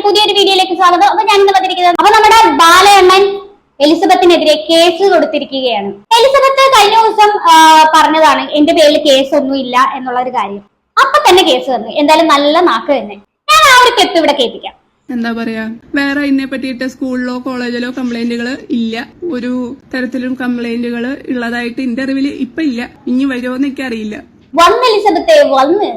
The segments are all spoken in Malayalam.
പുതിയൊരു വീഡിയോയിലേക്ക് സ്വാഗതം. അപ്പൊ ഞാൻ ഇന്ന് വന്നിരിക്കുന്നത് നമ്മുടെ ബാലയണ്ണൻ എലിസബത്തിനെതിരെ കേസ് കൊടുത്തിരിക്കുകയാണ്. എലിസബത്ത് കഴിഞ്ഞ ദിവസം പറഞ്ഞതാണ് എന്റെ പേരിൽ കേസ് ഒന്നും ഇല്ല എന്നുള്ള ഒരു കാര്യം. അപ്പൊ തന്നെ കേസ് വന്നു. എന്തായാലും നല്ല നാക്ക് തന്നെ. ഞാൻ ആ ഒരു ക്ലിപ്പ് ഇവിടെ കേൾപ്പിക്കാം. എന്താ പറയാ, വേറെ ഇതിനെ പറ്റിയിട്ട് സ്കൂളിലോ കോളേജിലോ കംപ്ലൈന്റുകൾ ഇല്ല. ഒരു തരത്തിലും കംപ്ലൈന്റുകൾ ഉള്ളതായിട്ട് എന്റെ അറിവിൽ ഇപ്പൊ ഇല്ല. ഇനി വരുമോന്ന് എനിക്കറിയില്ല. വന്ന് എലിസബത്തെ വന്ന്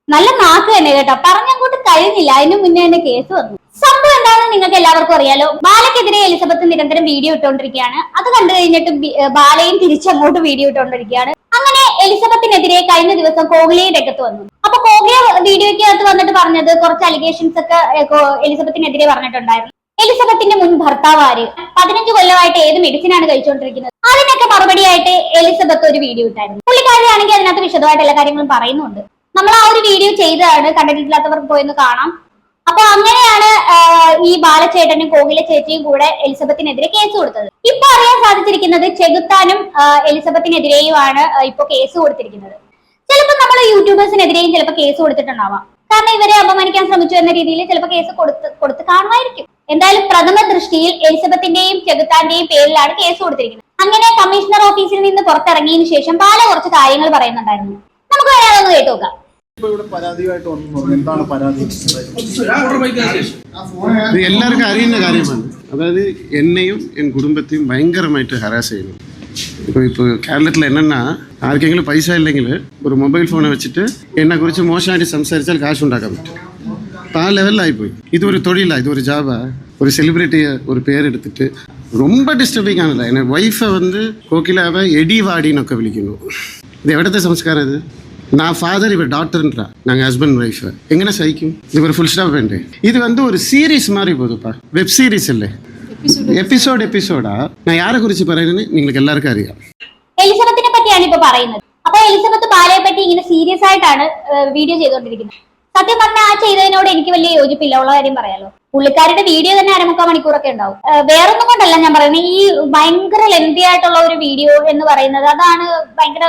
നല്ല നാക്ക് തന്നെ കേട്ടോ. പറഞ്ഞങ്ങോട്ട് കഴിഞ്ഞില്ല, അതിന് മുന്നേ തന്നെ കേസ് വന്നു. സംഭവം എന്താണെന്ന് നിങ്ങൾക്ക് എല്ലാവർക്കും അറിയാലോ. ബാലയ്ക്കെതിരെ എലിസബത്ത് നിരന്തരം വീഡിയോ ഇട്ടുകൊണ്ടിരിക്കുകയാണ്. അത് കണ്ടു കഴിഞ്ഞിട്ട് ബാലയും തിരിച്ചങ്ങോട്ട് വീഡിയോ ഇട്ടുകൊണ്ടിരിക്കുകയാണ്. അങ്ങനെ എലിസബത്തിനെതിരെ കഴിഞ്ഞ ദിവസം കോഹ്ലിയും രംഗത്ത് വന്നു. അപ്പൊ കോഹ്ലി വീഡിയോയ്ക്കകത്ത് വന്നിട്ട് പറഞ്ഞത് കുറച്ച് അലിഗേഷൻസ് ഒക്കെ എലിസബത്തിനെതിരെ പറഞ്ഞിട്ടുണ്ടായിരുന്നു. എലിസബത്തിന്റെ മുൻ ഭർത്താവ് ആര്, 15 കൊല്ലമായിട്ട് ഏത് മെഡിസിൻ ആണ് കഴിച്ചുകൊണ്ടിരിക്കുന്നത്, അതിനൊക്കെ മറുപടിയായിട്ട് എലിസബത്ത് ഒരു വീഡിയോ ഇട്ടായിരുന്നു. പുള്ളിക്കാരിയാണെങ്കിൽ അതിനകത്ത് വിശദമായിട്ട് എല്ലാ കാര്യങ്ങളും പറയുന്നുണ്ട്. നമ്മൾ ആ ഒരു വീഡിയോ ചെയ്തതാണ്, കണ്ടിട്ടില്ലാത്തവർക്ക് പോയെന്ന് കാണാം. അപ്പൊ അങ്ങനെയാണ് ഈ ബാലചേട്ടനും കോകില ചേച്ചിയും കൂടെ എലിസബത്തിനെതിരെ കേസ് കൊടുത്തത്. ഇപ്പൊ അറിയാൻ സാധിച്ചിരിക്കുന്നത് ചെകുത്താനും എലിസബത്തിനെതിരെയുമാണ് ഇപ്പൊ കേസ് കൊടുത്തിരിക്കുന്നത്. ചിലപ്പോൾ നമ്മൾ യൂട്യൂബേഴ്സിനെതിരെയും ചിലപ്പോൾ കേസ് കൊടുത്തിട്ടുണ്ടാവാം. കാരണം ഇവരെ അപമാനിക്കാൻ ശ്രമിച്ചു എന്ന രീതിയിൽ ചിലപ്പോൾ കേസ് കൊടുത്ത് കാണുമായിരിക്കും. എന്തായാലും പ്രഥമ ദൃഷ്ടിയിൽ എലിസബത്തിന്റെയും ചെകുത്താന്റെയും പേരിലാണ് കേസ് കൊടുത്തിരിക്കുന്നത്. അങ്ങനെ കമ്മീഷണർ ഓഫീസിൽ നിന്ന് പുറത്തിറങ്ങിയതിനു ശേഷം ബാല കുറച്ച് കാര്യങ്ങൾ പറയുന്നുണ്ടായിരുന്നു. നമുക്ക് വേറെ അതൊന്ന് കേട്ടു നോക്കാം. ഇത് എല്ലാവർക്കും അറിയുന്ന കാര്യമാണ്. അതായത് എന്നെയും എൻ കുടുംബത്തെയും ഭയങ്കരമായിട്ട് ഹരാസ് ചെയ്യുന്നു. ഇപ്പോൾ കേരളത്തിൽ എന്നன்னா ആർക്കെങ്കിലും പൈസ ഇല്ലെങ്കിൽ ഒരു മൊബൈൽ ഫോണെ വെച്ചിട്ട് എന്നെ കുറിച്ച് മോശമായിട്ട് സംസാരിച്ചാൽ കാശുണ്ടാക്കാൻ പറ്റും. അപ്പോൾ ആ ലെവലിലായിപ്പോയി. ഇതൊരു തൊഴിലാണ്, ഇതൊരു ജാബാ. ഒരു സെലിബ്രിറ്റിയെ ഒരു പേരെടുത്തിട്ട് ரொம்ப ഡിസ്റ്റർബിങ് ആണല്ലോ. എന്നെ വൈഫை കോക്കിലാവെ എടിവാടിന്നൊക്കെ വിളിക്കുന്നു. ഇത് എവിടത്തെ സംസ്കാരം ഇത്? நான் ஃபாதர், இவர் டாக்டர்ன்றா, நாங்கள் ஹஸ்பண்ட் ஒய்ஃபு. எங்கே சகிக்கும்? இது ஒரு ஃபுல் ஸ்டாப் வேண்டே. இது ஒரு சீரீஸ் மாதிரி போகுதுப்பா, வெப் சீരീസ് അല്ലേ, എപ്പിസോഡാ. ഞാൻ ആരെ കുറിച്ച് പറയുന്നത് നിങ്ങൾക്ക് എല്ലാവർക്കും അറിയാം. എലിസബത്തിനെ പറ്റിയാണ് ഇപ്പൊ പറയുന്നത്. അപ്പൊ എലിസബത്ത് ബാലയെ പറ്റി ഇങ്ങനെ സീരിയസ് ആയിട്ടാണ് വീഡിയോ ചെയ്തുകൊണ്ടിരിക്കുന്നത്. സത്യം പറഞ്ഞാൽ ആ ചെയ്തതിനോട് എനിക്ക് വലിയ യോജിപ്പില്ല, ഉള്ള കാര്യം പറയാലോ. പുള്ളിക്കാരുടെ വീഡിയോ തന്നെ 1.25 മണിക്കൂറൊക്കെ ഉണ്ടാവും. വേറൊന്നും കൊണ്ടല്ല ഞാൻ പറയുന്നത്, ഈ ഭയങ്കര ലെന്തി ആയിട്ടുള്ള ഒരു വീഡിയോ എന്ന് പറയുന്നത് അതാണ് ഭയങ്കര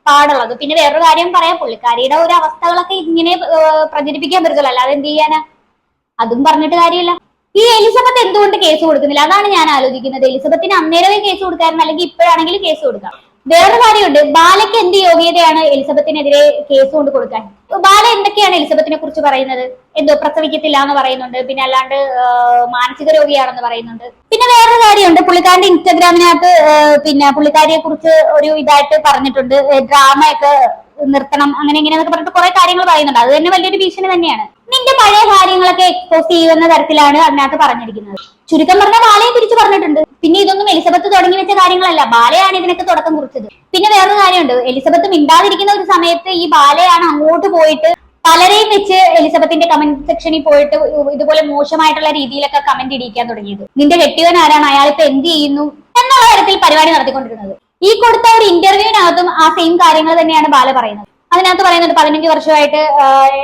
പാടുള്ളത്. പിന്നെ വേറൊരു കാര്യം പറയാം, പുള്ളിക്കാരിയുടെ ഒരു അവസ്ഥകളൊക്കെ ഇങ്ങനെ പ്രചരിപ്പിക്കാൻ പറ്റത്തില്ല, അല്ലാതെ എന്ത് ചെയ്യാനാ? അതും പറഞ്ഞിട്ട് കാര്യമില്ല. ഈ എലിസബത്ത് എന്തുകൊണ്ട് കേസ് കൊടുക്കുന്നില്ല, അതാണ് ഞാൻ ആലോചിക്കുന്നത്. എലിസബത്തിന് അന്നേരമേ കേസ് കൊടുക്കാറുണ്ട്, അല്ലെങ്കിൽ ഇപ്പോഴാണെങ്കിലും കേസ് കൊടുക്കാം. വേറൊരു കാര്യമുണ്ട്, ബാലയ്ക്ക് എന്ത് യോഗ്യതയാണ് എലിസബത്തിനെതിരെ കേസ് കൊണ്ട് കൊടുക്കാൻ? ബാല എന്തൊക്കെയാണ് എലിസബത്തിനെ കുറിച്ച് പറയുന്നത്? എന്തോ പ്രസവിക്കത്തില്ല എന്ന് പറയുന്നുണ്ട്, പിന്നെ അല്ലാണ്ട് മാനസിക രോഗിയാണെന്ന് പറയുന്നുണ്ട്. പിന്നെ വേറൊരു കാര്യമുണ്ട്, പുള്ളിക്കാരന്റെ ഇൻസ്റ്റാഗ്രാമിനകത്ത് പിന്നെ പുള്ളിക്കാരിയെ കുറിച്ച് ഒരു ഇതായിട്ട് പറഞ്ഞിട്ടുണ്ട്, ഡ്രാമയൊക്കെ നിർത്തണം അങ്ങനെ ഇങ്ങനെയൊക്കെ പറഞ്ഞിട്ട് കുറെ കാര്യങ്ങൾ പറയുന്നുണ്ട്. അത് തന്നെ വലിയൊരു ഭീഷണി തന്നെയാണ്. നിന്റെ പഴയ കാര്യങ്ങളൊക്കെ എക്സ്പോസ് ചെയ്യുന്ന തരത്തിലാണ് അതിനകത്ത് പറഞ്ഞിരിക്കുന്നത്. ചുരുക്കം പറഞ്ഞാൽ ബാലയെ തിരിച്ചു പറഞ്ഞിട്ടുണ്ട്. പിന്നെ ഇതൊന്നും എലിസബത്ത് തുടങ്ങി വെച്ച കാര്യങ്ങളല്ല, ബാലയാണ് ഇതിനൊക്കെ തുടക്കം കുറിച്ചത്. പിന്നെ വേറൊരു കാര്യമുണ്ട്, എലിസബത്ത് മിണ്ടാതിരിക്കുന്ന ഒരു സമയത്ത് ഈ ബാലയാണ് അങ്ങോട്ട് പോയിട്ട് പലരെയും വെച്ച് എലിസബത്തിന്റെ കമന്റ് സെക്ഷനിൽ പോയിട്ട് ഇതുപോലെ മോശമായിട്ടുള്ള രീതിയിലൊക്കെ കമന്റ് ഇടിക്കാൻ തുടങ്ങിയത്. നിന്റെ കെട്ടിയവൻ ആരാണ്, അയാളിപ്പോ എന്ത് ചെയ്യുന്നു എന്നുള്ള തരത്തിൽ പരിപാടി നടത്തിക്കൊണ്ടിരുന്നത്. ഈ കൊടുത്ത ഒരു ഇന്റർവ്യൂവിനകത്തും ആ സെയിം കാര്യങ്ങൾ തന്നെയാണ് ബാല പറയുന്നത്. അതിനകത്ത് പറയുന്നുണ്ട് 15 വർഷമായിട്ട്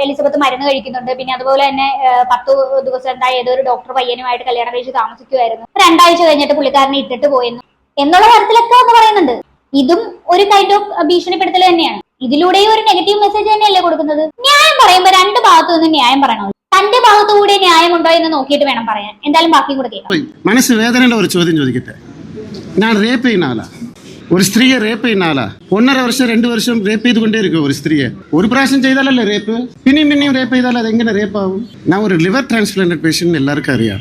എലിസബത്ത് മരുന്ന് കഴിക്കുന്നുണ്ട്. പിന്നെ അതുപോലെ തന്നെ 10 ദിവസം എന്താ ഏതൊരു ഡോക്ടർ പയ്യനുമായിട്ട് കല്യാണം കഴിച്ച് താമസിക്കുമായിരുന്നു. 2 ആഴ്ച കഴിഞ്ഞിട്ട് പുള്ളിക്കാരനെ ഇട്ടിട്ട് പോയെന്നു എന്നുള്ള തരത്തിലൊക്കെ ഒന്ന് പറയുന്നുണ്ട്. ഇതും ഒരു കൈൻഡ് ഓഫ് ഭീഷണിപ്പെടുത്തൽ തന്നെയാണ്. ഇതിലൂടെയും ഒരു നെഗറ്റീവ് മെസ്സേജ് തന്നെയല്ലേ കൊടുക്കുന്നത്. ന്യായം പറയുമ്പോൾ 2 ഭാഗത്തു നിന്ന് ന്യായം പറയണം. തന്റെ ഭാഗത്തുകൂടെ ന്യായമുണ്ടോ എന്ന് നോക്കിയിട്ട് വേണം പറയാൻ. എന്തായാലും ബാക്കി കൂടെ കേൾക്കാം. മനസ്സ് വേദനയുടെ ഒരു ചോദ്യം ചോദിക്കട്ടെ. ഞാൻ റേപ്പ് ചെയ്യുന്ന ആളാ, ഒരു സ്ത്രീയെ റേപ്പ് ചെയ്യുന്ന ആളാ. 1.5 വർഷം 2 വർഷം റേപ്പ് ചെയ്തുകൊണ്ടേ ഇരിക്കും ഒരു സ്ത്രീയെ. ഒരു പ്രാവശ്യം ചെയ്താലല്ലേ റേപ്പ്, പിന്നെയും റേപ്പ് ചെയ്താൽ അതെങ്ങനെ റേപ്പ് ആവും? ഞാൻ ഒരു ലിവർ ട്രാൻസ്പ്ലാന്റഡ് പേഷ്യന്റ്, എല്ലാവർക്കും അറിയാം.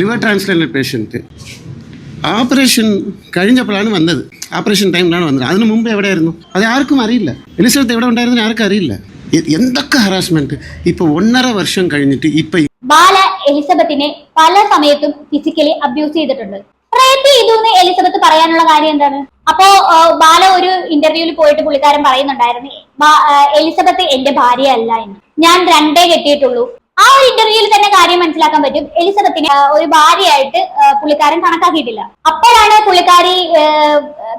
ലിവർ ട്രാൻസ്പ്ലാന്റഡ് പേഷ്യന്റ് ഓപ്പറേഷൻ കഴിഞ്ഞപ്പോഴാണ് വന്നത്, ഓപ്പറേഷൻ ടൈമിലാണ് വന്നത്. അതിന് മുമ്പ് എവിടെയായിരുന്നു അത് ആർക്കും അറിയില്ല. എലിസബത്ത് എവിടെ ഉണ്ടായിരുന്നു ആർക്കും അറിയില്ല. എന്തൊക്കെ ഹറാസ്മെന്റ്. ഇപ്പൊ 1.5 വർഷം കഴിഞ്ഞിട്ട് ഇപ്പൊ ബാല എലിസബത്തിനെ പല സമയത്തും ഫിസിക്കലി അബ്യൂസ് ചെയ്തിട്ടുണ്ട്. റേപ്പ് ചെയ്തു എന്ന് എലിസബത്ത് പറയാനുള്ള കാര്യം എന്താണ്? അപ്പോ ബാല ഒരു ഇന്റർവ്യൂവിൽ പോയിട്ട് പുള്ളിക്കാരൻ പറയുന്നുണ്ടായിരുന്നു, എലിസബത്ത് എന്റെ ഭാര്യ അല്ല എന്ന്, ഞാൻ 2 കെട്ടിയിട്ടുള്ളൂ. ആ ഒരു ഇന്റർവ്യൂവിൽ തന്നെ കാര്യം മനസ്സിലാക്കാൻ പറ്റും, എലിസബത്തിനെ ഒരു ഭാര്യയായിട്ട് പുള്ളിക്കാരൻ കണക്കാക്കിയിട്ടില്ല. അപ്പോഴാണ് പുള്ളിക്കാരി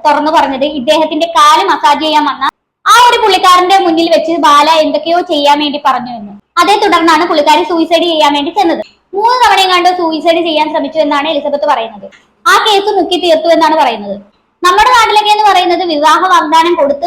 തുറന്നു പറഞ്ഞത്, ഇദ്ദേഹത്തിന്റെ കാല് മസാജ് ചെയ്യാൻ വന്ന ആ ഒരു പുള്ളിക്കാരന്റെ മുന്നിൽ വെച്ച് ബാല എന്തൊക്കെയോ ചെയ്യാൻ വേണ്ടി പറഞ്ഞു എന്ന്. അതേ തുടർന്നാണ് പുള്ളിക്കാരി സൂയിസൈഡ് ചെയ്യാൻ വേണ്ടി ചെന്നത്. 3 തവണയും കണ്ട് സൂയിസൈഡ് ചെയ്യാൻ ശ്രമിച്ചു എന്നാണ് എലിസബത്ത് പറയുന്നത്. ആ കേസ് മുക്കി തീർത്തു എന്നാണ് പറയുന്നത്. നമ്മുടെ നാട്ടിലൊക്കെ എന്ന് പറയുന്നത് വിവാഹ വാഗ്ദാനം കൊടുത്ത്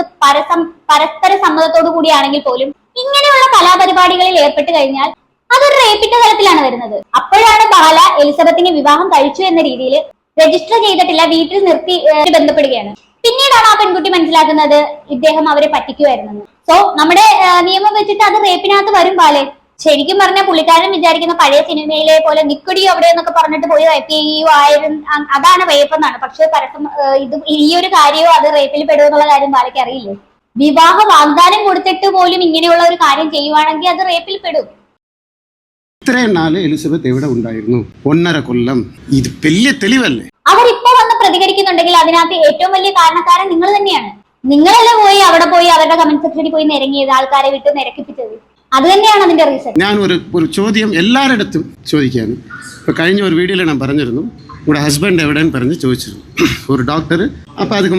പരസ്പര സമ്മതത്തോടു കൂടിയാണെങ്കിൽ പോലും ഇങ്ങനെയുള്ള കലാപരിപാടികളിൽ ഏർപ്പെട്ട് കഴിഞ്ഞാൽ അതൊരു റേപ്പിന്റെ തലത്തിലാണ് വരുന്നത്. അപ്പോഴാണ് ബാല എലിസബത്തിനെ വിവാഹം കഴിച്ചു എന്ന രീതിയിൽ രജിസ്റ്റർ ചെയ്തിട്ടില്ല, വീട്ടിൽ നിർത്തി ബന്ധപ്പെടുകയാണ്. പിന്നീടാണ് ആ പെൺകുട്ടി മനസ്സിലാക്കുന്നത് ഇദ്ദേഹം അവരെ പറ്റിക്കുമായിരുന്നെന്ന്. സോ നമ്മുടെ നിയമം വെച്ചിട്ട് അത് റേപ്പിനകത്ത് വരും ബാലെ. ശരിക്കും പറഞ്ഞാൽ പുള്ളിക്കാരൻ വിചാരിക്കുന്ന പഴയ സിനിമയിലെ പോലെ നിക്കടി അവിടെ എന്നൊക്കെ പറഞ്ഞിട്ട് പോയി റേപ്പ് ചെയ്യുകയായിരുന്നു, അതാണ് റേപ്പ് എന്നാണ്. പക്ഷെ ഇത് ഈ ഒരു കാര്യവും അത് റേപ്പിൽ പെടുമെന്നുള്ള കാര്യം ബാലയ്ക്ക് അറിയില്ലേ. വിവാഹ വാഗ്ദാനം കൊടുത്തിട്ട് പോലും ഇങ്ങനെയുള്ള ഒരു കാര്യം ചെയ്യുവാണെങ്കിൽ അത് റേപ്പിൽ പെടും. ഇത്രയും നാള് എലിസബത്ത് എവിടെ ഉണ്ടായിരുന്നു? 1.5 കൊല്ലം. ഇത് വലിയ തെളിവല്ലേ? അവരിപ്പോ വന്ന് പ്രതികരിക്കുന്നുണ്ടെങ്കിൽ അതിനകത്ത് ഏറ്റവും വലിയ കാരണക്കാരൻ നിങ്ങൾ തന്നെയാണ്. നിങ്ങളല്ലേ പോയി അവിടെ പോയി അവരുടെ കമന്റ് സെക്ഷനിൽ പോയി നിരങ്ങിയത്, ആൾക്കാരെ വിട്ട് നിരക്കിപ്പിച്ചത്. അത് തന്നെയാണ് അതിന്റെ റീസൺ. ഞാൻ ഒരു ചോദ്യം എല്ലാവരുടെ ചോദിക്കാണ്. ഇപ്പൊ കഴിഞ്ഞ ഒരു വീഡിയോയിൽ ഞാൻ പറഞ്ഞിരുന്നു, ഇവിടെ ഹസ്ബൻഡ് എവിടെയെന്ന് പറഞ്ഞ് ചോദിച്ചിരുന്നു ഒരു ഡോക്ടർ. അപ്പൊ அதுக்கு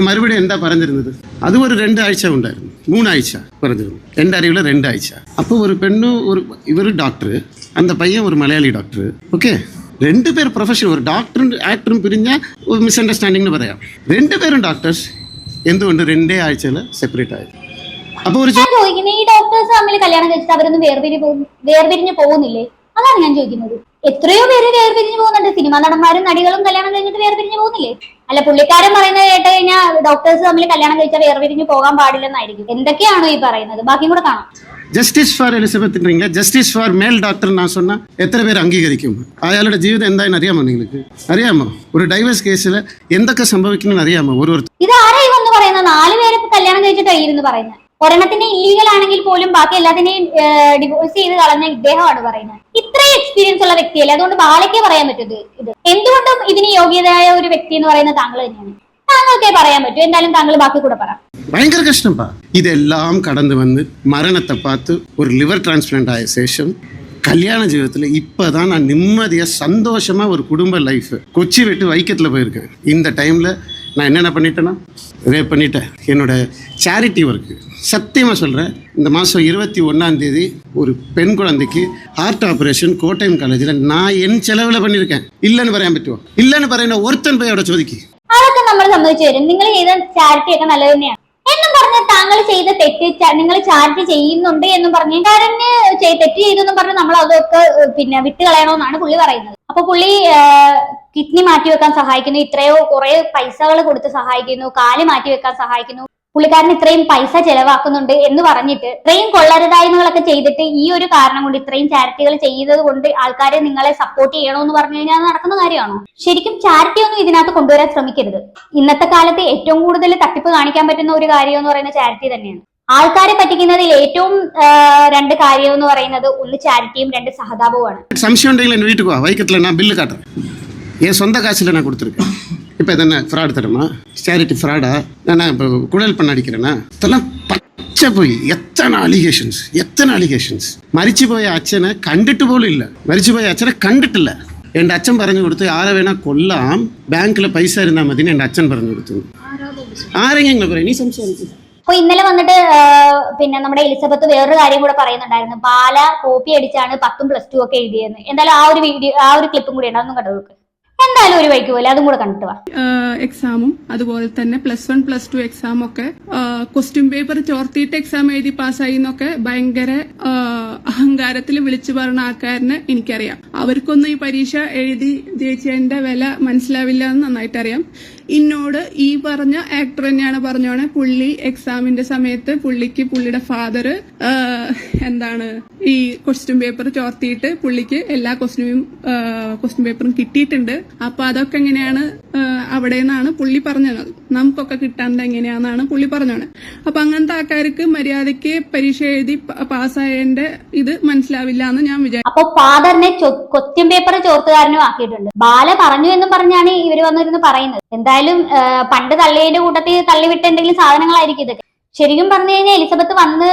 മറുപടി എന്താ പറഞ്ഞിരുന്നത്? അത് ഒരു 2 ആഴ്ച ഉണ്ടായിരുന്നു, 3 ആഴ്ച പറഞ്ഞിരുന്നു, എൻ്റെ അറിവിൽ 2 ആഴ്ച. അപ്പോൾ ഒരു പെണ്ണു ഇവർ ഡോക്ടർ, அந்த பையன் ஒரு മലയാളി ഡോക്ടർ. ഓക്കെ, 2 പേർ പ്രൊഫഷണൽ, ഒരു ഡോക്ടറും ആക്ടറും പിരിഞ്ഞ ഒരു മിസ്അണ്ടർസ്റ്റാൻഡിംഗ് പറയാം. 2 പേരും ഡോക്ടേഴ്സ്, എന്തുകൊണ്ട് 2 ആഴ്ചയിൽ സെപ്പറേറ്റ് ആയത്? അപ്പോൾ ഒരു ചോദിക്കുന്നത്, ഈ ഡോക്ടേഴ്സ് തമ്മിൽ കല്യാണം കഴിച്ചിട്ട് അവരൊന്നും വേർപിരിഞ്ഞ് പോകുന്നില്ലേ? അതാണ് ഞാൻ ചോദിക്കുന്നത്. എത്രയോ പേര് വേർപിരിഞ്ഞ് പോകുന്നുണ്ട്. സിനിമാ നടന്മാരും നടികളും കല്യാണം കഴിഞ്ഞിട്ട് വേർപിരിഞ്ഞ് പോകുന്നില്ലേ? അല്ല, പുള്ളിക്കാരൻ പറയുന്നത് കേട്ട് കഴിഞ്ഞാൽ ഡോക്ടേഴ്സ് തമ്മിൽ കല്യാണം കഴിച്ചാൽ വേർപിരിഞ്ഞ് പോകാൻ പാടില്ലെന്നായിരിക്കും. എന്തൊക്കെയാണോ ഈ പറയുന്നത്? ബാക്കിയും കൂടെ കാണാം. Justice for Elizabeth, justice for mail doctor ഞാൻ சொன்னா എത്ര പേര് അംഗീകരിക്കും? അയാളുടെ ജീവിതം എന്തായെന്ന് അറിയാമോ? നിങ്ങൾക്ക് അറിയാമോ? ഒരു ഡൈവേഴ്സ് കേസിൽ എന്തൊക്കെ സംഭവിക്കണമെന്ന് അറിയാമോ? ഇത് ആരായി വന്ന് പറയുന്നത്? 4 പേര് കല്യാണം കഴിച്ചിട്ടായിരുന്നു പറയുന്നത്. ഒരെണ്ണത്തിന്റെ ഇല്ലീഗൽ ആണെങ്കിൽ പോലും ബാക്കി എല്ലാത്തിനെയും ഡിവോഴ്സ് ചെയ്ത് കളഞ്ഞ ഇദ്ദേഹമാണ് പറയുന്നത്. ഇത്രയും എക്സ്പീരിയൻസ് ഉള്ള വ്യക്തിയല്ലേ, അതുകൊണ്ട് ബാലയ്ക്കേ പറയാൻ പറ്റൂ. ഇത് എന്തുകൊണ്ടും ഇതിന് യോഗ്യതയായ ഒരു വ്യക്തി എന്ന് പറയുന്നത് താങ്കൾ തന്നെയാണ്. താങ്കൾക്കേ പറയാൻ പറ്റൂ. എന്തായാലും താങ്കൾ ബാക്കി കൂടെ പറ. ഭയങ്കര കഷ്ടപ്പാ. ഇതെല്ലാം കടന്നു വന്ന് മരണത്തെ பார்த்து ஒரு லிவர் டிரான்ஸ்பிளான்ட் ஆய சேஷம் கல்யாண ஜீவிதத்தில் இப்போதான் நான் நிம்மதியாக சந்தோஷமாக ஒரு குடும்ப லைஃப் கொச்சி விட்டு வைக்கத்தில் போயிருக்கேன். இந்த டைமில் நான் என்னென்ன பண்ணிட்டேன்னா, ரேப் பண்ணிட்டேன். என்னோட சேரிட்டி ஒர்க்கு சத்தியமாக சொல்கிறேன், இந்த மாதம் 21ஆம் தேதி ஒரு பெண் குழந்தைக்கு ஹார்ட் ஆப்ரேஷன் கோட்டயம் காலேஜில் நான் என் செலவில் பண்ணியிருக்கேன். இல்லைன்னு പറയാൻ പറ്റുമോ? ഇല്ലെന്ന് പറയുന്ന ഒരുത്തൻ പോയി അവിടെ ചോദിക്കും. അതൊക്കെ നമ്മൾ സമ്മതിച്ചു തരും. നിങ്ങൾ ചെയ്ത ചാരിറ്റി ഒക്കെ നല്ലത് തന്നെയാണ് എന്നും പറഞ്ഞ് താങ്കൾ ചെയ്ത തെറ്റ് നിങ്ങൾ ചാരിറ്റി ചെയ്യുന്നുണ്ട് എന്നും പറഞ്ഞ് കാരന് തെറ്റ് ചെയ്തെന്നും പറഞ്ഞ് നമ്മൾ അതൊക്കെ വിട്ട് കളയണമെന്നാണ് പുള്ളി പറയുന്നത്. അപ്പൊ പുള്ളി കിഡ്നി മാറ്റിവെക്കാൻ സഹായിക്കുന്നു, ഇത്രയോ കുറെ പൈസകൾ കൊടുത്ത് സഹായിക്കുന്നു, കാല് മാറ്റിവെക്കാൻ സഹായിക്കുന്നു, പുള്ളിക്കാരൻ ഇത്രയും പൈസ ചെലവാക്കുന്നുണ്ട് എന്ന് പറഞ്ഞിട്ട് ഇത്രയും കൊള്ളരുതായ്മകളൊക്കെ ചെയ്തിട്ട് ഈ ഒരു കാരണം കൊണ്ട് ഇത്രയും ചാരിറ്റികൾ ചെയ്തത് കൊണ്ട് ആൾക്കാരെ നിങ്ങളെ സപ്പോർട്ട് ചെയ്യണമെന്ന് പറഞ്ഞു കഴിഞ്ഞാൽ അത് നടക്കുന്ന കാര്യമാണോ? ശരിക്കും ചാരിറ്റി ഒന്നും ഇതിനകത്ത് കൊണ്ടുവരാൻ ശ്രമിക്കരുത്. ഇന്നത്തെ കാലത്ത് ഏറ്റവും കൂടുതൽ തട്ടിപ്പ് കാണിക്കാൻ പറ്റുന്ന ഒരു കാര്യം എന്ന് പറയുന്നത് ചാരിറ്റി തന്നെയാണ്. ആൾക്കാരെ പറ്റിക്കുന്നതിൽ ഏറ്റവും 2 കാര്യം എന്ന് പറയുന്നത് 1 ചാരിറ്റിയും 2 സഹതാപവുമാണ്. സംശയം ഉണ്ടെങ്കിൽ എൻ്റെ വീട്ടിൽ പോവാ, വൈക്കത്തിൽ ഞാൻ ബില്ല് കാട്ടുறேன். என் சொந்த காசில் நான் கொடுத்துருக்கேன். இப்போ இதென்ன ஃப்ராடு தரமா? சேரிட்டி ஃப்ராடா? நான் இப்போ குழல் பண்ண அடிக்கிறேன்னா? இதெல்லாம் பச்சை போய் எத்தனை அலிகேஷன்ஸ். മരിച്ചു പോയ അച്ഛനെ കണ്ടിട്ട് പോലും ഇല്ല. മരിച്ചു പോയ അച്ഛനെ കണ്ടിട്ടില്ല. എൻ്റെ അച്ഛൻ പറഞ്ഞു കൊടുത്തു, ആരെ വേണാ കൊല്ലാം, ബാങ്കിൽ പൈസ ഇരുന്നാൽ മതി എൻ്റെ അച്ഛൻ പറഞ്ഞു കൊടുത്തു. ആരെങ്കിലും പറയും, നീ സംസാരിച്ചു. അപ്പൊ ഇന്നലെ വന്നിട്ട് നമ്മുടെ എലിസബത്ത് വേറൊരു കാര്യം കൂടെ പറയുന്നുണ്ടായിരുന്നു. ബാല കോപ്പി അടിച്ചാണ് 10ഉം +2 ഒക്കെ എഴുതിയെന്ന്. എന്തായാലും ആ ഒരു ക്ലിപ്പും കൂടി ഉണ്ട്, അതൊന്നും കണ്ടു നോക്ക്. എന്തായാലും ഒരു വഴിക്ക് പോലെ അതും കൂടെ കണ്ടിട്ട് വാ. എക്സാമും അതുപോലെ തന്നെ +1 +2 എക്സാം ഒക്കെ ക്വസ്റ്റ്യൻ പേപ്പർ ചോർത്തിയിട്ട് എക്സാം എഴുതി പാസ്സായി എന്നൊക്കെ ഭയങ്കര അഹങ്കാരത്തിൽ വിളിച്ചു പറഞ്ഞ ആൾക്കാരനെ എനിക്കറിയാം. അവർക്കൊന്നും ഈ പരീക്ഷ എഴുതി ജയിച്ചതിന്റെ വില മനസ്സിലാവില്ല എന്ന് നന്നായിട്ട് അറിയാം. ഇന്നോട് ഈ പറഞ്ഞ ആക്ടർ തന്നെയാണ് പറഞ്ഞോണെ, പുള്ളി എക്സാമിന്റെ സമയത്ത് പുള്ളിയുടെ ഫാദർ ഈ ക്വസ്റ്റ്യൻ പേപ്പർ ചോർത്തിയിട്ട് പുള്ളിക്ക് എല്ലാ ക്വസ്റ്റ്യൻ പേപ്പറും കിട്ടിയിട്ടുണ്ട്. അപ്പൊ അതൊക്കെ എങ്ങനെയാണ് അവിടെ നിന്നാണ് പുള്ളി പറഞ്ഞത്, നമുക്കൊക്കെ കിട്ടാണ്ട് എങ്ങനെയാണെന്നാണ് പുള്ളി പറഞ്ഞോണെ. അപ്പൊ അങ്ങനത്തെ ആൾക്കാർക്ക് മര്യാദയ്ക്ക് പരീക്ഷ എഴുതി പാസ്സായതിന്റെ ഇത് മനസ്സിലാവില്ല എന്ന് ഞാൻ വിചാരിച്ചു. അപ്പൊ ഫാദറിനെ ക്വസ്റ്റ്യൻ പേപ്പർ ചോർത്തുകാരനും ആക്കിയിട്ടുണ്ട്. ബാല പറഞ്ഞു എന്നും പറഞ്ഞാണ് ഇവര് വന്നിരുന്ന് പറയുന്നത്. എന്തായാലും പണ്ട് തള്ളിയതിന്റെ കൂട്ടത്തിൽ തള്ളിവിട്ട എന്തെങ്കിലും സാധനങ്ങളായിരിക്കും ഇതൊക്കെ. ശരിക്കും പറഞ്ഞു കഴിഞ്ഞാൽ എലിസബത്ത് വന്ന്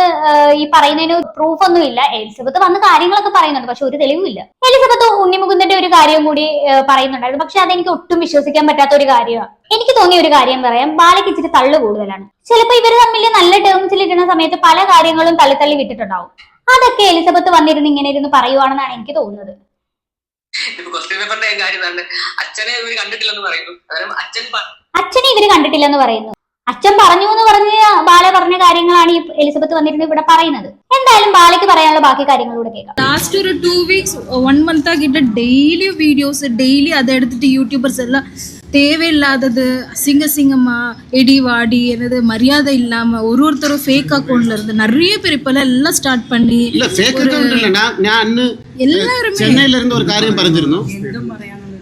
ഈ പറയുന്നതിന് പ്രൂഫ് ഒന്നുമില്ല. എലിസബത്ത് വന്ന് കാര്യങ്ങളൊക്കെ പറയുന്നുണ്ട്, പക്ഷെ ഒരു തെളിവുമില്ല. എലിസബത്ത് ഉണ്ണിമുകുന്ദന്റെ ഒരു കാര്യം കൂടി പറയുന്നുണ്ടായിരുന്നു, പക്ഷെ അതെനിക്ക് ഒട്ടും വിശ്വസിക്കാൻ പറ്റാത്ത ഒരു കാര്യമാണ്. എനിക്ക് തോന്നിയ ഒരു കാര്യം പറയാം, ബാലയ്ക്ക് ഇച്ചിരി തള്ളു കൂടുതലാണ്. ചിലപ്പോ ഇവര് തമ്മിൽ നല്ല ടേംസിൽ ഇടുന്ന സമയത്ത് പല കാര്യങ്ങളും തള്ളി വിട്ടിട്ടുണ്ടാവും. അതൊക്കെ എലിസബത്ത് വന്നിരുന്ന് ഇങ്ങനെ ഇരുന്ന് പറയുവാണെന്നാണ് എനിക്ക് തോന്നുന്നത്. അച്ഛനെ ഇവര് കണ്ടിട്ടില്ലെന്ന് പറയുന്നു. അച്ഛൻ പറഞ്ഞു എന്ന് പറഞ്ഞ് ബാല പറഞ്ഞ കാര്യങ്ങളാണ് ഈ എലിസബത്ത് വന്നിരുന്ന് ഇവിടെ പറയുന്നത്. എന്തായാലും ബാലയ്ക്ക് പറയാനുള്ള ബാക്കി കാര്യങ്ങളൂടെ കേൾക്കാം. ലാസ്റ്റ് ഒരു 2 weeks 1 month ആക്കിയിട്ട് ഡെയിലി വീഡിയോസ് ഡെയിലി അതെടുത്തിട്ട് யூடியூபர்ஸ் எல்லாம் தேவையில்லாதது அசிங்கமா எடி வாடி என்னது மரியாதை இல்லாம ஒருத்தரும் ஃபேக் அக்கௌண்ட்ல இருந்து நிறைய பேர் இப்பெல்லாம் எல்லாம் ஸ்டார்ட் பண்ணி ഇല്ല ഫേക്ക് അക്കൗണ്ട് ഇല്ല. ഞാൻ അന്ന് ചെന്നൈയിல ഇരുന്ന് ഒരു കാര്യം പറഞ്ഞിരുന്നു.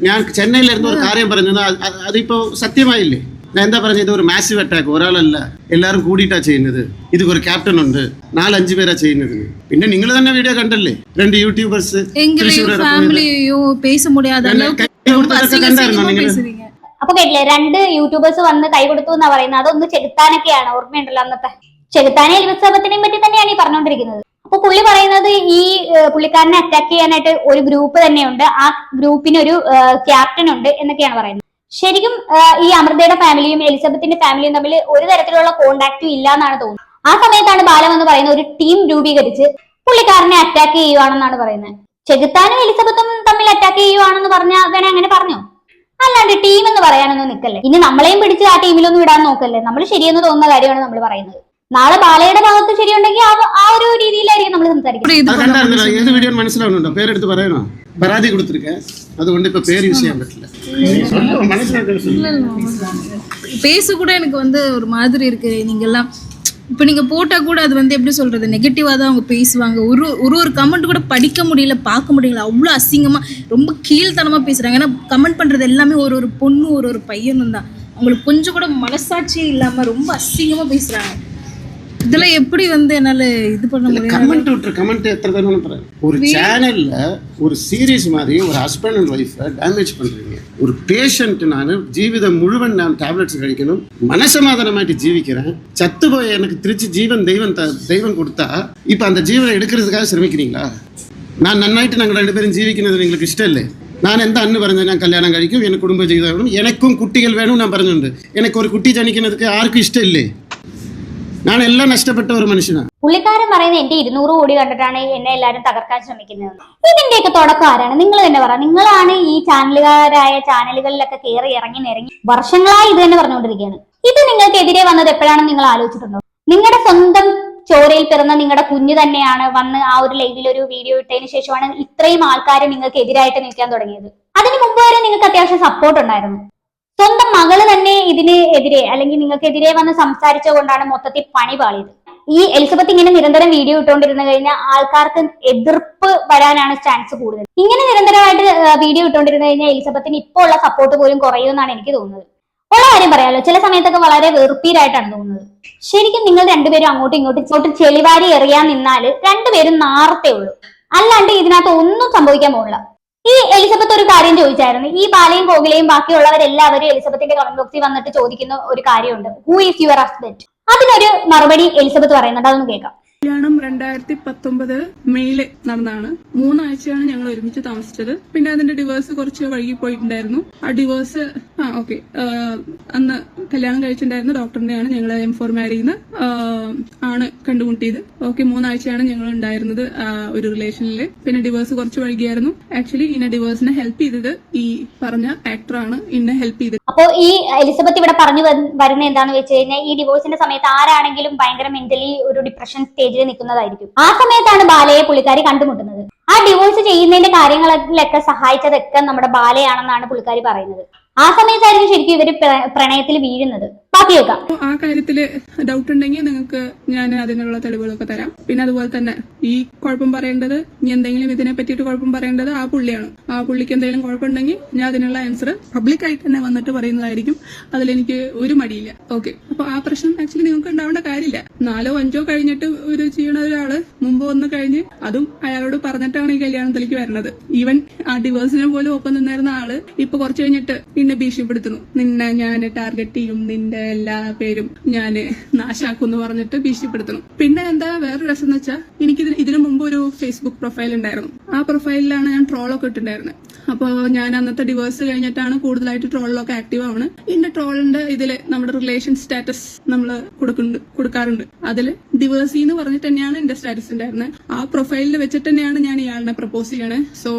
ഞാൻ ചെന്നൈയിல ഇരുന്ന് ഒരു കാര്യം പറഞ്ഞിരുന്നു. അതിപ്പോ സത്യമായില്ലേ? ഞാൻ എന്താ പറഞ്ഞത്? ഇത് ഒരു മാസീവ് അറ്റാക്ക്, ഒരാളല്ല, എല്ലാവരും കൂടിയിട്ടാ ചെയ്യുന്നത്. ഇത് ഒരു ക്യാപ്റ്റൻ ഉണ്ട്, 4-5 പേരാ ചെയ്യുന്നത്. പിന്നെ നിങ്ങൾ തന്നെ വീഡിയോ കണ്ടല്ലേ, 2 യൂട്യൂബേഴ്സ് അപ്പൊ കേട്ടില്ലേ, 2 യൂട്യൂബേഴ്സ് വന്ന് കൈ കൊടുത്തു എന്നാ പറയുന്നത്. അതൊന്ന് ചെകുത്താനൊക്കെയാണ്, ഓർമ്മയുണ്ടല്ലോ അന്നത്തെ ചെകുത്താനെ എലിസബത്തിനെയും പറ്റി തന്നെയാണ് ഈ പറഞ്ഞുകൊണ്ടിരിക്കുന്നത്. അപ്പൊ പുള്ളി പറയുന്നത് ഈ പുള്ളിക്കാരനെ അറ്റാക്ക് ചെയ്യാനായിട്ട് ഒരു ഗ്രൂപ്പ് തന്നെയുണ്ട്, ആ ഗ്രൂപ്പിന് ഒരു ക്യാപ്റ്റൻ ഉണ്ട് എന്നൊക്കെയാണ് പറയുന്നത്. ശരിക്കും ഈ അമൃതയുടെ ഫാമിലിയും എലിസബത്തിന്റെ ഫാമിലിയും തമ്മിൽ ഒരു തരത്തിലുള്ള കോണ്ടാക്റ്റും ഇല്ല എന്നാണ് തോന്നുന്നത്. ആ സമയത്താണ് ബാലം എന്ന് പറയുന്ന ഒരു ടീം രൂപീകരിച്ച് പുള്ളിക്കാരനെ അറ്റാക്ക് ചെയ്യുവാണെന്നാണ് പറയുന്നത്. ചെകുത്താനും എലിസബത്തും തമ്മിൽ അറ്റാക്ക് ചെയ്യുവാണെന്ന് പറഞ്ഞാൽ വേണേ അങ്ങനെ പറഞ്ഞോ, അല്ലാണ്ട് ടീം എന്ന് പറയാനൊന്നും നിൽക്കല്ലേ. ഇനി നമ്മളെയും പിടിച്ച് ആ ടീമിലൊന്നും ഇടാൻ നോക്കല്ലേ. നമ്മൾ ശരിയെന്ന് തോന്നുന്ന കാര്യമാണ് നമ്മൾ പറയുന്നത്. നാളെ ബാലയുടെ ഭാഗത്ത് ശരിയുണ്ടെങ്കിൽ ആ ഒരു രീതിയിലായിരിക്കും നമ്മൾ സംസാരിക്കുന്നത്. മനസ്സിലാവുന്നുണ്ടോ? പേരെടുത്ത് പറയണോ? പരാതി കൊടുത്തിരിക്കേ, അതുകൊണ്ട് ഇപ്പൊ പേര് യൂസ് ചെയ്യാൻ പറ്റില്ല. பேச கூட எனக்கு வந்து ஒரு மாதிரி இருக்கு. நீங்க எல்லாம் இப்போ நீங்க போட்டா கூட அது வந்து எப்படி சொல்றது, நெகட்டிவா தான் அவங்க பேசுவாங்க. ஒரு கமெண்ட் கூட படிக்க முடியல, பார்க்க முடியல, அவ்வளோ அசிங்கமா ரொம்ப கீழ்த்தனமா பேசுறாங்க. ஏன்னா கமெண்ட் பண்றது எல்லாமே ஒரு பொண்ணு ஒரு பையனும் தான். அவங்களுக்கு கொஞ்சம் கூட மனசாட்சியே இல்லாம ரொம்ப அசிங்கமா பேசுறாங்க. இதெல்லாம் எப்படி வந்து என்னால இது பண்ண முடியும்? கமெண்ட் எத்தனை தடவை ஒரு சேனல்ல ஒரு சீரியஸ் மாதிரி ஒரு ஹஸ்பண்ட் அண்ட் ஒய்ஃபை டேமேஜ் பண்றீங்க. ஒரு பேஷண்ட், நான் ஜீவிதம் முழுவன் நான் டேப்லெட்ஸ் കഴിക്കണം, മനസമാധാനമായിട്ട് ജീവിக்கிறேன். ചത്തുപോയ எனக்கு തിരിച്ച് ദൈവം കൊടുത്താ ഇപ്പൊ அந்த ജീവനെ എടുക്കുന്നதுக்காக ശ്രമിக்கிறீங்களா? நான் നന്നായിട്ട് ഞങ്ങൾ രണ്ടുപേരും ജീവിക്കുന്നത് നിങ്ങൾക്ക് ഇഷ്ടമല്ലേ? ഞാൻ എന്താ അന്ന് പറഞ്ഞത്? ഞാൻ കല്യാണം കഴിക്കും, എനിക്ക് കുടുംബ ജീവിതം വേണം, എനിക്കും കുട്ടികൾ വേണം ഞാൻ പറഞ്ഞിട്ടുണ്ട്. എനിക്ക് ഒരു കുട്ടി ജനിക്കുന്നതൊക്കെ ആർക്കും ഇഷ്ടമില്ലേ? ഞാൻ എല്ലാം നഷ്ടപ്പെട്ട ഒരു മനുഷ്യനാണ്. പുള്ളിക്കാരൻ പറയുന്നത് എന്റെ 200 കോടി കണ്ടിട്ടാണ് എന്നെ എല്ലാരും തകർക്കാൻ ശ്രമിക്കുന്നത്. ഇതിന്റെയൊക്കെ തുടക്കം ആരാണ്? നിങ്ങൾ തന്നെ പറ. നിങ്ങളാണ് ഈ ചാനലുകളിലൊക്കെ കയറി ഇറങ്ങി വർഷങ്ങളായി ഇത് തന്നെ പറഞ്ഞുകൊണ്ടിരിക്കുകയാണ്. ഇത് നിങ്ങൾക്കെതിരെ വന്നത് എപ്പോഴാണെന്ന് നിങ്ങൾ ആലോചിച്ചിട്ടുണ്ടോ? നിങ്ങളുടെ സ്വന്തം ചോരയിൽ പിറന്ന നിങ്ങളുടെ കുഞ്ഞ് തന്നെയാണ് വന്ന് ആ ഒരു ലൈവിൽ ഒരു വീഡിയോ ഇട്ടതിന് ശേഷമാണ് ഇത്രയും ആൾക്കാർ നിങ്ങൾക്ക് എതിരായിട്ട് നിൽക്കാൻ തുടങ്ങിയത്. അതിന് മുമ്പ് വരെ നിങ്ങൾക്ക് അത്യാവശ്യം സപ്പോർട്ട് ഉണ്ടായിരുന്നു. സ്വന്തം മകള് തന്നെ ഇതിന് എതിരെ അല്ലെങ്കിൽ നിങ്ങൾക്കെതിരെ വന്ന് സംസാരിച്ചുകൊണ്ടാണ് മൊത്തത്തിൽ പണി പാളിയത്. ഈ എലിസബത്ത് ഇങ്ങനെ നിരന്തരം വീഡിയോ ഇട്ടുകൊണ്ടിരുന്നു കഴിഞ്ഞാൽ ആൾക്കാർക്ക് എതിർപ്പ് വരാനാണ് ചാൻസ് കൂടുതൽ. ഇങ്ങനെ നിരന്തരമായിട്ട് വീഡിയോ ഇട്ടുകൊണ്ടിരുന്നു കഴിഞ്ഞാൽ എലിസബത്തിന് ഇപ്പോൾ ഉള്ള സപ്പോർട്ട് പോലും കുറയുമെന്നാണ് എനിക്ക് തോന്നുന്നത്. ഉള്ള കാര്യം പറയാലോ, ചില സമയത്തൊക്കെ വളരെ വെറുപ്പീരായിട്ടാണ് തോന്നുന്നത്. ശരിക്കും നിങ്ങൾ രണ്ടുപേരും അങ്ങോട്ടും ഇങ്ങോട്ടും ചെളിവാരി എറിയാൻ നിന്നാല് രണ്ടുപേരും നാർത്തേ ഉള്ളൂ, അല്ലാണ്ട് ഇതിനകത്ത് ഒന്നും സംഭവിക്കാൻ പോകില്ല. ഈ എലിസബത്ത് ഒരു കാര്യം ചോദിച്ചായിരുന്നു. ഈ ബാലയും കോകിലയും ബാക്കിയുള്ളവരെല്ലാവരും എലിസബത്തിന്റെ കമന്റ് ബോക്സിൽ വന്നിട്ട് ചോദിക്കുന്ന ഒരു കാര്യമുണ്ട്, ഹൂ ഈസ് യുവർ ഹസ്ബൻഡ്? അതിനൊരു മറുപടി എലിസബത്ത് പറയുന്നുണ്ട്, അതൊന്ന് കേൾക്കാം. കല്യാണം 2019 മെയില് നടന്നതാണ്. 3 ആഴ്ചയാണ് ഞങ്ങൾ ഒരുമിച്ച് താമസിച്ചത്. പിന്നെ അതിന്റെ ഡിവോഴ്സ് കുറച്ച് വൈകി പോയിട്ടുണ്ടായിരുന്നു. ആ ഡിവോഴ്സ് അന്ന് കല്യാണം കഴിച്ചിട്ടുണ്ടായിരുന്നു ഡോക്ടറിന്റെയാണ്. ഞങ്ങൾ M4 മാരിന്ന് ആണ് കണ്ടുമുട്ടിയത്. 3 ആഴ്ചയാണ് ഞങ്ങൾ ഉണ്ടായിരുന്നത് ഒരു റിലേഷനിൽ. പിന്നെ ഡിവോഴ്സ് കുറച്ച് വൈകിയായിരുന്നു. ആക്ച്വലി ഇന്നെ ഡിവോഴ്സിനെ ഹെൽപ്പ് ചെയ്തത് ഈ പറഞ്ഞ ആക്ടറാണ് ഇന്നെ ഹെൽപ്പ് ചെയ്തത്. അപ്പോ ഈ എലിസബത്ത് ഇവിടെ പറഞ്ഞു വരുന്നത് എന്താണെന്ന് വെച്ച് കഴിഞ്ഞാൽ, ഈ ഡിവോഴ്സിന്റെ സമയത്ത് ആരാണെങ്കിലും ഭയങ്കര മെന്റലി ഒരു ഡിപ്രഷൻ സ്റ്റേജിൽ നിൽക്കുന്നതായിരിക്കും. ആ സമയത്താണ് ബാലയെ പുള്ളിക്കാരി കണ്ടുമുട്ടുന്നത്. ആ ഡിവോഴ്സ് ചെയ്യുന്നതിന്റെ കാര്യങ്ങളിലൊക്കെ സഹായിച്ചതൊക്കെ നമ്മുടെ ബാലയാണെന്നാണ് പുള്ളിക്കാരി പറയുന്നത്. ആ സമയത്തായിരിക്കും ശരിക്കും ഇവര് പ്രണയത്തിൽ വീഴുന്നത്. ബാക്കി കേൾക്കാം. ആ കാര്യത്തില് ഡൗട്ട് ഉണ്ടെങ്കിൽ നിങ്ങൾക്ക് ഞാൻ അതിനുള്ള തെളിവുകളൊക്കെ തരാം. പിന്നെ അതുപോലെ തന്നെ ഈ കുഴപ്പം പറയേണ്ടത്, ഇനി എന്തെങ്കിലും ഇതിനെ പറ്റിയിട്ട് കുഴപ്പം പറയേണ്ടത് ആ പുള്ളിയാണ്. ആ പുള്ളിക്ക് എന്തെങ്കിലും കുഴപ്പമുണ്ടെങ്കിൽ ഞാൻ അതിനുള്ള ആൻസർ പബ്ലിക്കായിട്ട് തന്നെ വന്നിട്ട് പറയുന്നതായിരിക്കും. അതിലെനിക്ക് ഒരു മടിയില്ല. ഓക്കെ, അപ്പൊ ആ പ്രശ്നം ആക്ച്വലി നിങ്ങൾക്ക് ഉണ്ടാവേണ്ട കാര്യമില്ല. 4 or 5 കഴിഞ്ഞിട്ട് ഒരു ചെയ്യണ ഒരാള് മുമ്പ് വന്ന് കഴിഞ്ഞ് അതും അയാളോട് പറഞ്ഞിട്ടാണ് ഈ കല്യാണത്തിലേക്ക് വരുന്നത്. ഈവൻ ആ ഡിവോഴ്സിനെ പോലും ഒപ്പം നിന്നിരുന്ന ആള് ഇപ്പൊ കുറച്ച് കഴിഞ്ഞിട്ട് നിന്നെ ഭീഷണിപ്പെടുത്തുന്നു, നിന്നെ ഞാൻ ടാർഗറ്റ് ചെയ്യും, നിന്റെ എല്ലാ പേരും ഞാന് നാശാക്കും പറഞ്ഞിട്ട് ഭീഷണിപ്പെടുത്തണം. പിന്നെ എന്താ വേറൊരു രസം എന്ന് വെച്ചാൽ, എനിക്ക് ഇതിനു മുമ്പ് ഒരു ഫേസ്ബുക്ക് പ്രൊഫൈൽ ഉണ്ടായിരുന്നു. ആ പ്രൊഫൈലിലാണ് ഞാൻ ട്രോളൊക്കെ ഇട്ടിട്ടുണ്ടായിരുന്നത്. അപ്പൊ ഞാൻ അന്നത്തെ ഡിവോഴ്സ് കഴിഞ്ഞിട്ടാണ് കൂടുതലായിട്ട് ട്രോളിലൊക്കെ ആക്റ്റീവ് ആണ്. ഇന്റെ ട്രോളിന്റെ ഇതില് നമ്മുടെ റിലേഷൻ സ്റ്റാറ്റസ് നമ്മൾ കൊടുക്കാറുണ്ട്. അതില് ഡിവോഴ്സ് എന്ന് പറഞ്ഞിട്ട് തന്നെയാണ് എന്റെ സ്റ്റാറ്റസ് ഉണ്ടായിരുന്നത്. ആ പ്രൊഫൈലിൽ വെച്ചിട്ട് തന്നെയാണ് ഞാൻ ഇയാളിനെ പ്രപ്പോസ് ചെയ്യണേ. സോ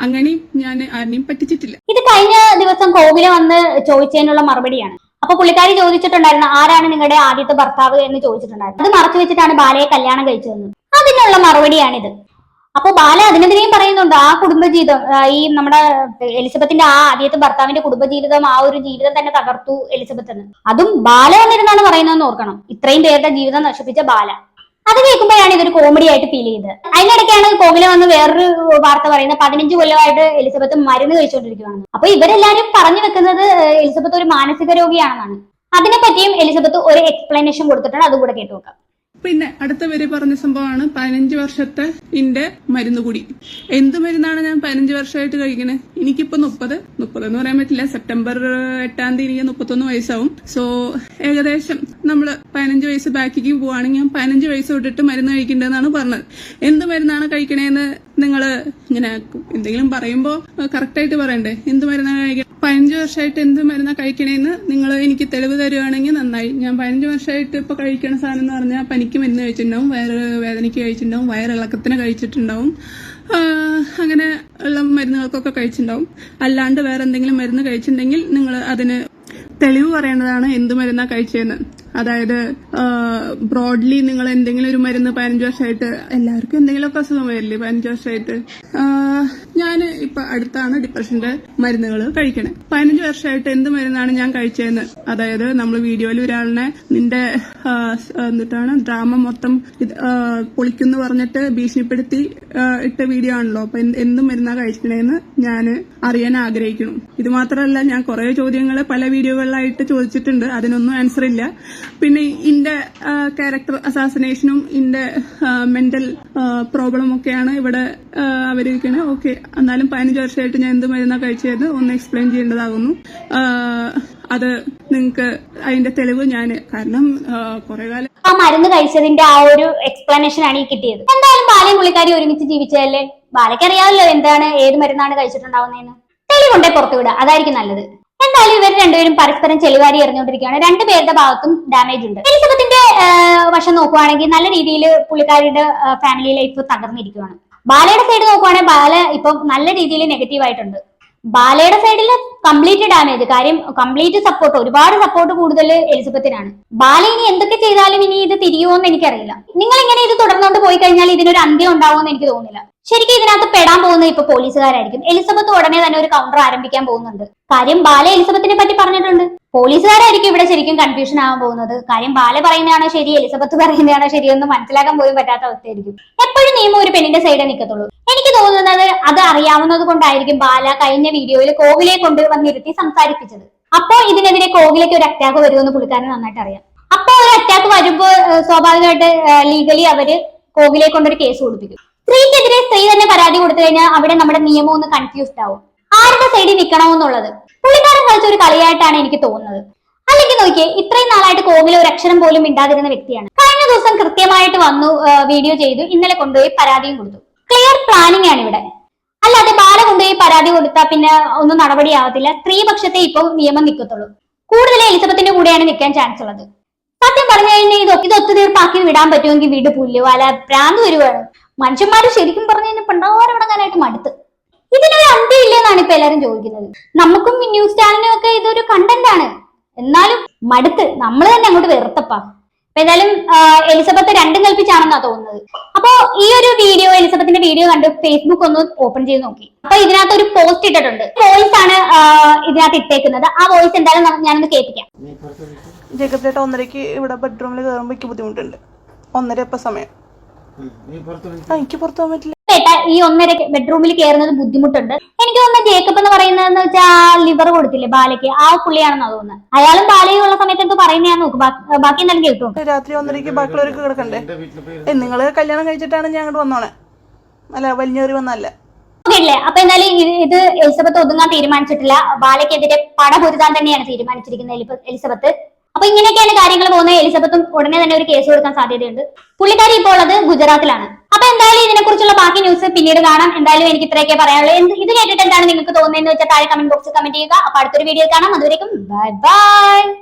അങ്ങനെയും ഞാൻ ആരെയും പറ്റിച്ചിട്ടില്ല. ഇത് കഴിഞ്ഞ ദിവസം കോകില വന്ന് ചോദിച്ചതിനുള്ള മറുപടിയാണ്. അപ്പൊ പുള്ളിക്കാരി ചോദിച്ചിട്ടുണ്ടായിരുന്നു ആരാണ് നിങ്ങളുടെ ആദ്യത്തെ ഭർത്താവ് എന്ന് ചോദിച്ചിട്ടുണ്ടായിരുന്നു. അത് മറച്ചു വെച്ചിട്ടാണ് ബാലയെ കല്യാണം കഴിച്ചതെന്ന്. അതിനുള്ള മറുപടിയാണിത്. അപ്പൊ ബാല അതിനെതിരെയും പറയുന്നുണ്ട് ആ കുടുംബജീവിതം, ഈ നമ്മുടെ എലിസബത്തിന്റെ ആ ആദ്യത്തെ ഭർത്താവിന്റെ കുടുംബജീവിതം, ആ ഒരു ജീവിതം തന്നെ തകർത്തു എലിസബത്ത് എന്ന്. അതും ബാല വന്നിരുന്നാണ് പറയുന്നതെന്ന് ഓർക്കണം. ഇത്രയും പേരുടെ ജീവിതം നശിപ്പിച്ച ബാല. അത് കേൾക്കുമ്പോഴാണ് ഇതൊരു കോമഡി ആയിട്ട് ഫീൽ ചെയ്തത്. അതിനിടയ്ക്കാണ് കോകില വന്ന് വേറൊരു വാർത്ത പറയുന്നത് 15 കൊല്ലമായിട്ട് എലിസബത്ത് മരുന്ന് കഴിച്ചുകൊണ്ടിരിക്കുകയാണ്. അപ്പൊ ഇവരെല്ലാരും പറഞ്ഞു വെക്കുന്നത് എലിസബത്ത് ഒരു മാനസിക രോഗിയാണെന്നാണ്. അതിനെപ്പറ്റിയും എലിസബത്ത് ഒരു എക്സ്പ്ലനേഷൻ കൊടുത്തിട്ടുണ്ട്, അതുകൂടെ കേട്ടു നോക്കാം. പിന്നെ അടുത്ത വരെ പറഞ്ഞ സംഭവമാണ് 15 വർഷത്തെ ഇന്റെ മരുന്നുകൂടി. എന്ത് മരുന്നാണ് ഞാൻ 15 വർഷമായിട്ട് കഴിക്കണേ? എനിക്കിപ്പോ 30 എന്ന് പറയാൻ പറ്റില്ല. സെപ്റ്റംബർ 8 എനിക്ക് 31 വയസ്സാവും. സോ ഏകദേശം നമ്മള് 15 വയസ്സ് ബാക്കിക്ക് പോവാണെങ്കിൽ ഞാൻ 15 വയസ്സ് തൊട്ടിട്ട് മരുന്ന് കഴിക്കേണ്ടതെന്നാണ് പറഞ്ഞത്. എന്ത് മരുന്നാണ് കഴിക്കണേന്ന് നിങ്ങള് ഇങ്ങനെ എന്തെങ്കിലും പറയുമ്പോ കറക്റ്റായിട്ട് പറയണ്ടേ. എന്ത് മരുന്നാണ് കഴിക്കണം? 15 വർഷമായിട്ട് എന്ത് മരുന്നാ കഴിക്കണേന്ന് നിങ്ങൾ എനിക്ക് തെളിവ് തരുവാണെങ്കിൽ നന്നായി. ഞാൻ 15 വർഷമായിട്ട് ഇപ്പൊ കഴിക്കണ സാധനം എന്ന് പറഞ്ഞാൽ പനിക്ക് മരുന്ന് കഴിച്ചിട്ടുണ്ടാവും, വയറ് വേദനയ്ക്ക് കഴിച്ചിട്ടുണ്ടാവും, വയറിളക്കത്തിന് കഴിച്ചിട്ടുണ്ടാവും, അങ്ങനെ ഉള്ള മരുന്നുകൾക്കൊക്കെ കഴിച്ചിട്ടുണ്ടാവും. അല്ലാണ്ട് വേറെ എന്തെങ്കിലും മരുന്ന് കഴിച്ചിട്ടുണ്ടെങ്കിൽ നിങ്ങൾ അതിന് തെളിവ് പറയേണ്ടതാണ് എന്ത് മരുന്നാ കഴിച്ചതെന്ന്. അതായത് ബ്രോഡ്ലി നിങ്ങൾ എന്തെങ്കിലും ഒരു മരുന്ന് 15 വർഷമായിട്ട്, എല്ലാവർക്കും എന്തെങ്കിലുമൊക്കെ അസുഖം വരില്ലേ 15 വർഷമായിട്ട്. ഞാൻ ഇപ്പൊ അടുത്താണ് ഡിപ്രഷന്റെ മരുന്നുകൾ കഴിക്കണേ. 15 വർഷമായിട്ട് എന്ത് മരുന്നാണ് ഞാൻ കഴിച്ചതെന്ന്, അതായത് നമ്മൾ വീഡിയോയിൽ ഒരാളിനെ നിന്റെ എന്നിട്ടാണ് ഡ്രാമ മൊത്തം പൊളിക്കുന്നു പറഞ്ഞിട്ട് ഭീഷണിപ്പെടുത്തി ഇട്ട വീഡിയോ ആണല്ലോ. അപ്പൊ എന്ത് മരുന്നാ കഴിക്കണേന്ന് ഞാൻ അറിയാൻ ആഗ്രഹിക്കുന്നു. ഇത് മാത്രമല്ല, ഞാൻ കുറെ ചോദ്യങ്ങൾ പല വീഡിയോകളിലായിട്ട് ചോദിച്ചിട്ടുണ്ട്, അതിനൊന്നും ആൻസർ ഇല്ല. പിന്നെ ഇന്റെ ക്യാരക്ടർ അസാസിനേഷനും ഇന്റെ മെന്റൽ പ്രോബ്ലം ഒക്കെയാണ് ഇവിടെ അവരിക്കണേ. ഓക്കെ, എന്നാലും 15 വർഷമായിട്ട് ഞാൻ എന്ത് മരുന്നാ കഴിച്ചത് ഒന്ന് എക്സ്പ്ലെയിൻ ചെയ്യേണ്ടതാകുന്നു. അത് നിങ്ങൾക്ക് അതിന്റെ തെളിവ് ഞാൻ, കാരണം കുറെ കാലം ആ മരുന്ന് കഴിച്ചതിന്റെ ആ ഒരു എക്സ്പ്ലനേഷൻ ആണ് ഈ കിട്ടിയത്. എന്തായാലും ബാലയും പുള്ളിക്കാരി ഒരുമിച്ച് ജീവിച്ചതല്ലേ, ബാലയ്ക്ക് അറിയാമല്ലോ എന്താണ് ഏത് മരുന്നാണ് കഴിച്ചിട്ടുണ്ടാവുന്നതെന്ന്. തെളിവുണ്ടേ പുറത്തു വിടുക, അതായിരിക്കും നല്ലത്. എന്തായാലും ഇവർ രണ്ടുപേരും പരസ്പരം ചെളിവാരി എറിഞ്ഞുകൊണ്ടിരിക്കുകയാണ്. രണ്ടുപേരുടെ ഭാഗത്തും ഡാമേജ് ഉണ്ട്. എലിസബത്തിന്റെ വശം നോക്കുവാണെങ്കിൽ നല്ല രീതിയിൽ പുള്ളിക്കാരിയുടെ ഫാമിലി ലൈഫ് തകർന്നിരിക്കുകയാണ്. ബാലയുടെ സൈഡ് നോക്കുവാണെങ്കിൽ ബാല ഇപ്പൊ നല്ല രീതിയിൽ നെഗറ്റീവ് ആയിട്ടുണ്ട്. ബാലയുടെ സൈഡിൽ കംപ്ലീറ്റ് ഡാമേജ്. കാര്യം കംപ്ലീറ്റ് സപ്പോർട്ട്, ഒരുപാട് സപ്പോർട്ട് കൂടുതൽ എലിസബത്തിനാണ്. ബാല ഇനി എന്തൊക്കെ ചെയ്താലും ഇനി ഇത് തിരിയുമോന്ന് എനിക്കറിയില്ല. നിങ്ങൾ ഇങ്ങനെ ഇത് തുടർന്നുകൊണ്ട് പോയി കഴിഞ്ഞാൽ ഇതിനൊരു അന്ത്യം ഉണ്ടാവുമെന്ന് എനിക്ക് തോന്നുന്നില്ല. ശരിക്കും ഇതിനകത്ത് പെടാൻ പോകുന്നത് ഇപ്പൊ പോലീസുകാരായിരിക്കും. എലിസബത്ത് ഉടനെ തന്നെ ഒരു കൗണ്ടർ ആരംഭിക്കാൻ പോകുന്നുണ്ട്. കാര്യം ബാല എലിസബത്തിനെ പറ്റി പറഞ്ഞിട്ടുണ്ട്. പോലീസുകാരായിരിക്കും ഇവിടെ ശരിക്കും കൺഫ്യൂഷൻ ആവാൻ പോകുന്നത്. കാര്യം ബാല പറയുന്നതാണോ ശരി, എലിസബത്ത് പറയുന്നതാണോ ശരിയെന്ന് മനസ്സിലാക്കാൻ പോലും പറ്റാത്ത അവസ്ഥയായിരിക്കും. എപ്പോഴും നിയമം ഒരു പെണ്ണിന്റെ സൈഡേ നിൽക്കത്തുള്ളൂ. എനിക്ക് തോന്നുന്നത് അത് അറിയാവുന്നത് കൊണ്ടായിരിക്കും ബാല കഴിഞ്ഞ വീഡിയോയിൽ കോകിലയെ കൊണ്ട് വന്നിരുത്തി സംസാരിപ്പിച്ചത്. അപ്പോ ഇതിനെതിരെ കോകിലയ്ക്ക് ഒരു അറ്റാക്ക് വരുമെന്ന് പുള്ളിക്കാരന് നന്നായിട്ട് അറിയാം. അപ്പൊ ഒരു അറ്റാക്ക് വരുമ്പോ സ്വാഭാവികമായിട്ട് ലീഗലി അവര് കോകിലയെ കൊണ്ടൊരു കേസ് കൊടുപ്പിക്കും. സ്ത്രീക്കെതിരെ സ്ത്രീ തന്നെ പരാതി കൊടുത്തു കഴിഞ്ഞാൽ അവിടെ നമ്മുടെ നിയമം ഒന്ന് കൺഫ്യൂസ്ഡ് ആവും. ആരുടെ സൈഡിൽ നിൽക്കണമെന്നുള്ളത് പുള്ളിക്കാരൻ കളിച്ച ഒരു കളിയായിട്ടാണ് എനിക്ക് തോന്നുന്നത്. അല്ലെങ്കിൽ നോക്കിയേ, ഇത്രയും നാളായിട്ട് കോകില ഒരു അക്ഷരം പോലും മിണ്ടാതിരുന്ന വ്യക്തിയാണ്. കഴിഞ്ഞ ദിവസം കൃത്യമായിട്ട് വന്നു, വീഡിയോ ചെയ്തു, ഇന്നലെ കൊണ്ടുപോയി പരാതിയും കൊടുത്തു. ക്ലിയർ പ്ലാനിങ് ആണ് ഇവിടെ. അല്ലാതെ ബാല കൊണ്ടുപോയി പരാതി കൊടുത്താൽ പിന്നെ ഒന്നും നടപടിയാവത്തില്ല. സ്ത്രീപക്ഷത്തെ ഇപ്പൊ നിയമം നിൽക്കത്തുള്ളൂ. കൂടുതൽ എലിസബത്തിന്റെ കൂടെയാണ് നിൽക്കാൻ ചാൻസ് ഉള്ളത്. സത്യം പറഞ്ഞു കഴിഞ്ഞാൽ ഇത് ഒത്തുതീർപ്പാക്കി വിടാൻ പറ്റുമെങ്കിൽ വീട് പുല്ലുവാല ഭ്രാന്ത് വരുവാണ്. മനുഷ്യന്മാര് ശരിക്കും പറഞ്ഞു കഴിഞ്ഞാൽ പണ്ടാരടങ്ങാനായിട്ട് മടുത്ത്. ഇതിനൊരു അന്ത്യമില്ലെന്നാണ് ഇപ്പൊ എല്ലാരും ചോദിക്കുന്നത്. നമുക്കും ന്യൂസ് ചാനലിനും ഒക്കെ ഇതൊരു കണ്ടന്റ് ആണ്. എന്നാലും മടുത്ത് നമ്മൾ തന്നെ അങ്ങോട്ട് വെറുത്തപ്പാ. അപ്പൊ ഏതായാലും എലിസബത്ത് രണ്ടും കൽപ്പിച്ചാണെന്നാ തോന്നുന്നത്. അപ്പൊ ഈ ഒരു വീഡിയോ, എലിസബത്തിന്റെ വീഡിയോ കണ്ട് ഫേസ്ബുക്ക് ഒന്ന് ഓപ്പൺ ചെയ്ത് നോക്കി. അപ്പൊ ഇതിനകത്ത് ഒരു പോസ്റ്റ് ഇട്ടിട്ടുണ്ട്. വോയിസ് ആണ് ഇതിനകത്ത് ഇട്ടേക്കുന്നത്. ആ വോയിസ് എന്തായാലും ഞാനൊന്ന് കേൾപ്പിക്കാം. ജേക്കബ് ചേട്ടാ 1:30 ഇവിടെ ബെഡ്റൂമിൽ കയറുമ്പോൾ എനിക്ക് ബുദ്ധിമുട്ടുണ്ട്. 1:30 ഇപ്പൊ സമയം. എനിക്ക് പുറത്തു പോകാൻ പറ്റില്ല ചേട്ടാ. ഈ 1:30 ബെഡ്റൂമിൽ കയറുന്നത് ബുദ്ധിമുട്ടുണ്ട്. എനിക്ക് തോന്നുന്നത് ജേക്കബ് എന്ന് പറയുന്നതെന്ന് വെച്ചാൽ ലിവർ കൊടുത്തില്ലേ ബാലയ്ക്ക്, ആ പുള്ളിയാണെന്നാ തോന്നുന്നത്. അയാളും ബാലയും ഉള്ള സമയത്ത് എന്തോ പറയുന്ന നോക്കും. ബാക്കി എന്തായാലും കേട്ടു. രാത്രി 1:30 ബാക്കിയുള്ളവർക്ക് കിടക്കണ്ടേ? നിങ്ങള് കല്യാണം കഴിച്ചിട്ടാണ് ഞാൻ അങ്ങോട്ട് വന്നോണേ, അല്ല വലിഞ്ഞേറി വന്നല്ല. ല്ലേ അപ്പൊ എന്തായാലും ഇത് എലിസബത്ത് ഒതുങ്ങാൻ തീരുമാനിച്ചിട്ടില്ല. ബാലയ്ക്കെതിരെ പടപൊരുതാൻ തന്നെയാണ് തീരുമാനിച്ചിരിക്കുന്നത് എലിസബത്ത്. അപ്പൊ ഇങ്ങനെയൊക്കെയാണ് കാര്യങ്ങൾ പോകുന്നത്. എലിസബത്തും ഉടനെ തന്നെ ഒരു കേസ് കൊടുക്കാൻ സാധ്യതയുണ്ട്. പുള്ളിക്കാരി ഇപ്പോൾ ഉള്ളത് ഗുജറാത്തിലാണ്. അപ്പൊ എന്തായാലും ഇതിനെക്കുറിച്ചുള്ള ബാക്കി ന്യൂസ് പിന്നീട് കാണാം. എന്തായാലും എനിക്ക് ഇത്രയൊക്കെ പറയാനുള്ളൂ. ഇത് കേട്ടിട്ട് എന്താണ് നിങ്ങൾക്ക് തോന്നുന്നതെന്ന് വെച്ചാൽ താഴെ കമന്റ് ബോക്സിൽ കമന്റ് ചെയ്യുക. അപ്പൊ അടുത്തൊരു വീഡിയോ കാണാം. അതുവരേക്കും ബൈ ബൈ.